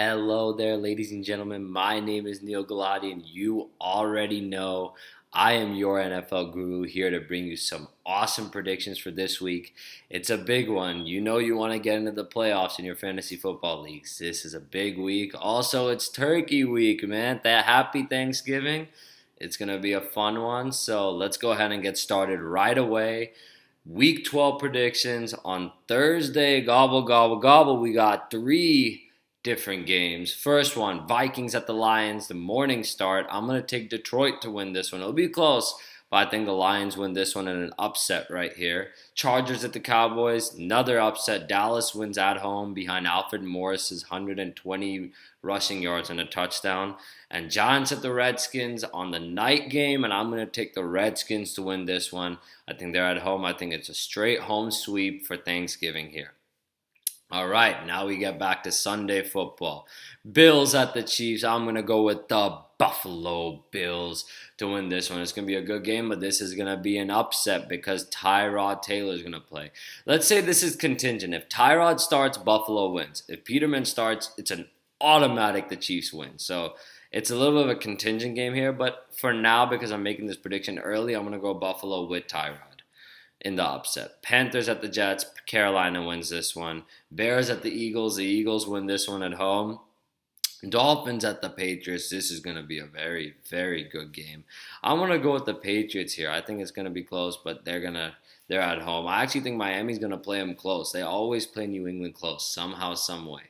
Hello there, ladies and gentlemen. My name is Neal, and you already know I am your NFL guru here to bring you some awesome predictions for this week. It's a big one. You know you want to get into the playoffs in your fantasy football leagues. This is a big week. Also, it's Turkey week, man. That happy Thanksgiving. It's going to be a fun one. So let's go ahead and get started right away. Week 12 predictions on Thursday. Gobble, gobble, gobble. We got three different games. First one, Vikings at the Lions, the morning start. I'm going to take Detroit to win this one. It'll be close, but I think the Lions win this one in an upset right here. Chargers at the Cowboys, another upset. Dallas wins at home behind Alfred Morris's 120 rushing yards and a touchdown. And Giants at the Redskins on the night game, and I'm going to take the Redskins to win this one. I think they're at home. I think it's a straight home sweep for Thanksgiving here. All right, now we get back to Sunday football. Bills at the Chiefs. I'm going to go with the Buffalo Bills to win this one. It's going to be a good game, but this is going to be an upset because Tyrod Taylor is going to play. Let's say this is contingent. If Tyrod starts, Buffalo wins. If Peterman starts, it's an automatic the Chiefs win. So it's a little bit of a contingent game here, but for now, because I'm making this prediction early, I'm going to go Buffalo with Tyrod in the upset. Panthers at the Jets. Carolina wins this one. Bears at the Eagles. The Eagles win this one at home. Dolphins at the Patriots. This is going to be a very, very good game. I'm going to go with the Patriots here. I think it's going to be close, but they're at home. I actually think Miami's going to play them close. They always play New England close, somehow, some way.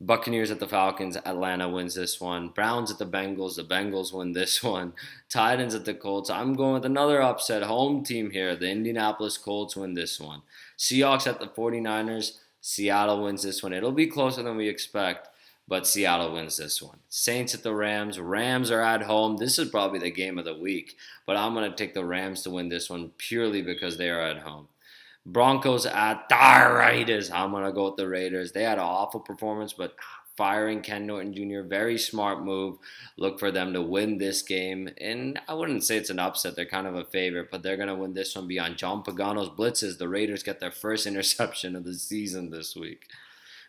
Buccaneers at the Falcons. Atlanta wins this one. Browns at the Bengals. The Bengals win this one. Titans at the Colts. I'm going with another upset home team here. The Indianapolis Colts win this one. Seahawks at the 49ers. Seattle wins this one. It'll be closer than we expect, but Seattle wins this one. Saints at the Rams. Rams are at home. This is probably the game of the week, but I'm going to take the Rams to win this one purely because they are at home. Broncos at the Raiders. I'm going to go with the Raiders. They had an awful performance, but firing Ken Norton Jr., very smart move. Look for them to win this game. And I wouldn't say it's an upset. They're kind of a favorite, but they're going to win this one beyond John Pagano's blitzes. The Raiders get their first interception of the season this week.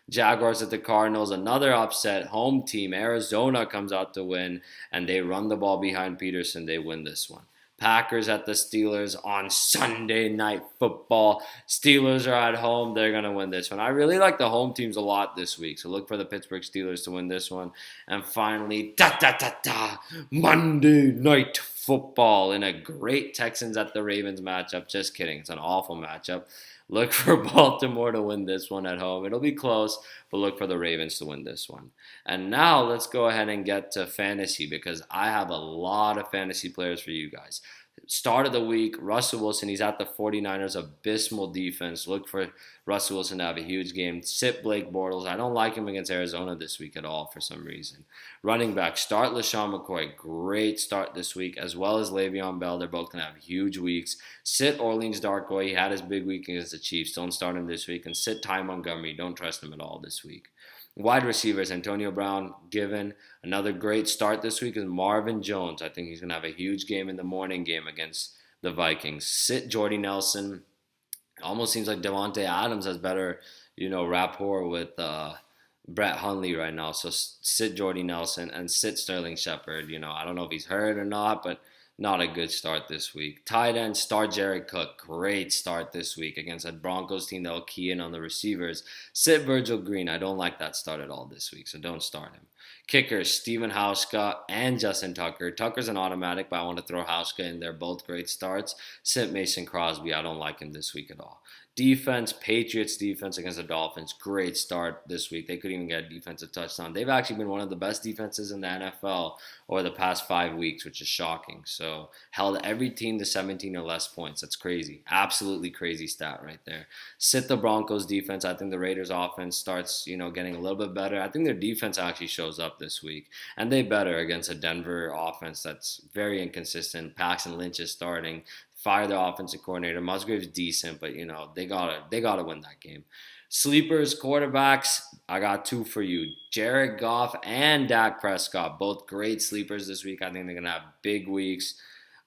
Jaguars at the Cardinals, another upset. Home team, Arizona comes out to win, and they run the ball behind Peterson. They win this one. Packers at the Steelers on Sunday Night Football. Steelers are at home. They're going to win this one. I really like the home teams a lot this week, so look for the Pittsburgh Steelers to win this one. And finally, Monday Night Football in a great Texans at the Ravens matchup. Just kidding. It's an awful matchup. Look for Baltimore to win this one at home. It'll be close, but look for the Ravens to win this one. And now let's go ahead and get to fantasy because I have a lot of fantasy players for you guys. Start of the week, Russell Wilson. He's at the 49ers' abysmal defense. Look for Russell Wilson to have a huge game. Sit Blake Bortles. I don't like him against Arizona this week at all for some reason. Running back, start Lesean McCoy. Great start this week, as well as Leveon Bell. They're both going to have huge weeks. Sit Orleans Darkwa. He had his big week against the Chiefs. Don't start him this week. And sit Ty Montgomery. Don't trust him at all this week. Wide receivers, Antonio Brown, given. Another great start this week is Marvin Jones. I think he's going to have a huge game in the morning game against the Vikings. Sit Jordy Nelson. Almost seems like Devontae Adams has better, rapport with Brett Hundley right now. So sit Jordy Nelson and sit Sterling Sheppard. I don't know if he's hurt or not, but not a good start this week. Tight end, start Jared Cook. Great start this week against a Broncos team that will key in on the receivers. Sit Virgil Green. I don't like that start at all this week, so don't start him. Kickers, Stephen Hauschka and Justin Tucker. Tucker's an automatic, but I want to throw Hauschka in there. Both great starts. Sit Mason Crosby. I don't like him this week at all. Defense, Patriots defense against the Dolphins. Great start this week. They couldn't even get a defensive touchdown. They've actually been one of the best defenses in the NFL over the past 5 weeks, which is shocking. So held every team to 17 or less points. That's crazy. Absolutely crazy stat right there. Sit the Broncos defense. I think the Raiders offense starts, getting a little bit better. I think their defense actually shows up this week. And they better against a Denver offense that's very inconsistent. Paxton Lynch is starting. Fire the offensive coordinator. Musgrave's decent, but they gotta win that game. Sleepers, quarterbacks, I got two for you. Jared Goff and Dak Prescott, both great sleepers this week. I think they're gonna have big weeks.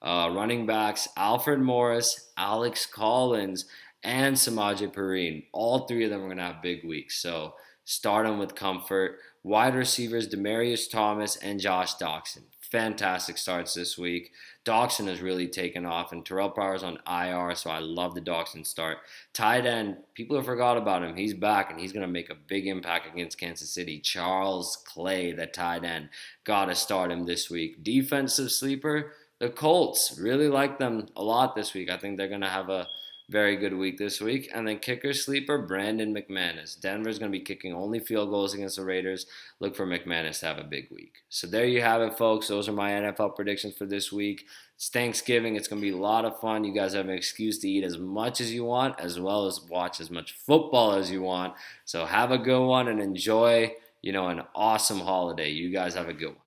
Running backs, Alfred Morris, Alex Collins, and Samaje Perine. All three of them are gonna have big weeks. So Start them with comfort. Wide receivers, Demaryius Thomas and Josh Doctson. Fantastic starts this week. Doctson has really taken off, and Terrell Pryor's on IR, so I love the Doctson start. Tight end, people have forgot about him. He's back, and he's going to make a big impact against Kansas City. Charles Clay, the tight end, got to start him this week. Defensive sleeper, the Colts. Really like them a lot this week. I think they're going to have a very good week this week. And then kicker sleeper, Brandon McManus. Denver's going to be kicking only field goals against the Raiders. Look for McManus to have a big week. So there you have it, folks. Those are my NFL predictions for this week. It's Thanksgiving. It's going to be a lot of fun. You guys have an excuse to eat as much as you want, as well as watch as much football as you want. So have a good one and enjoy, an awesome holiday. You guys have a good one.